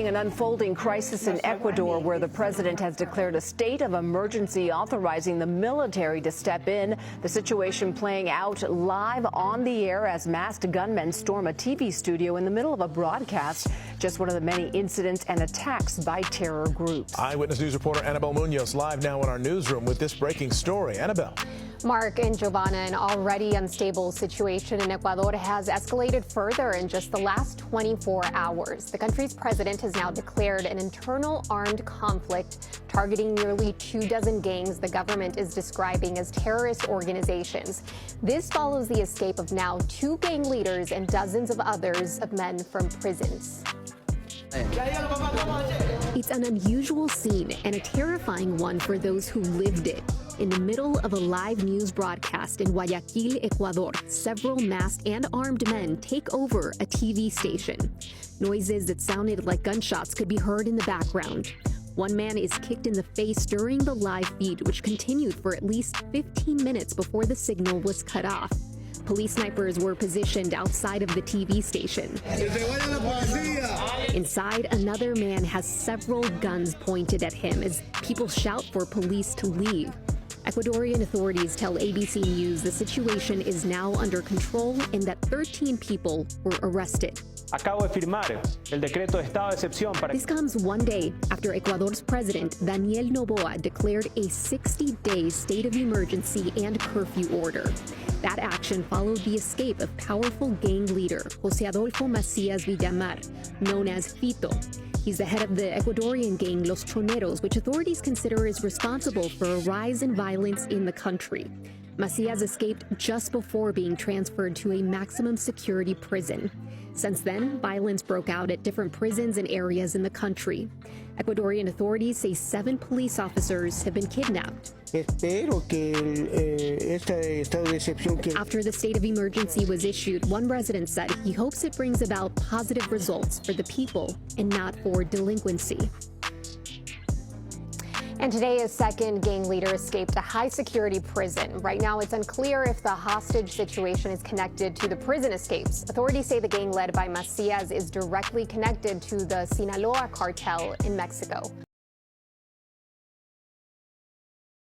Following an unfolding crisis in Ecuador, where the president has declared a state of emergency, authorizing the military to step in, the situation playing out live on the air as masked gunmen storm a TV studio in the middle of a broadcast. Just one of the many incidents and attacks by terror groups. Eyewitness News reporter Annabelle Munoz live now in our newsroom with this breaking story. Annabelle. Mark and Giovanna, an already unstable situation in Ecuador has escalated further in just the last 24 hours. The country's president has now declared an internal armed conflict targeting nearly 24 gangs the government is describing as terrorist organizations. This follows the escape of now 2 gang leaders and dozens of others of men from prisons. It's an unusual scene and a terrifying one for those who lived it. In the middle of a live news broadcast in Guayaquil, Ecuador, several masked and armed men take over a TV station. Noises that sounded like gunshots could be heard in the background. One man is kicked in the face during the live feed, which continued for at least 15 minutes before the signal was cut off. Police snipers were positioned outside of the TV station. Inside, another man has several guns pointed at him as people shout for police to leave. Ecuadorian authorities tell ABC News the situation is now under control and that 13 people were arrested. Acabo de firmar el decreto de estado de excepción para... This comes one day after Ecuador's president, Daniel Noboa, declared a 60-day state of emergency and curfew order. That action followed the escape of powerful gang leader José Adolfo Macías Villamar, known as Fito. He's the head of the Ecuadorian gang Los Choneros, which authorities consider is responsible for a rise in violence in the country. Macías escaped just before being transferred to a maximum security prison. Since then, violence broke out at different prisons and areas in the country. Ecuadorian authorities say 7 police officers have been kidnapped. After the state of emergency was issued, one resident said he hopes it brings about positive results for the people and not for delinquency. And today, a second gang leader escaped a high-security prison. Right now, it's unclear if the hostage situation is connected to the prison escapes. Authorities say the gang led by Macías is directly connected to the Sinaloa cartel in Mexico.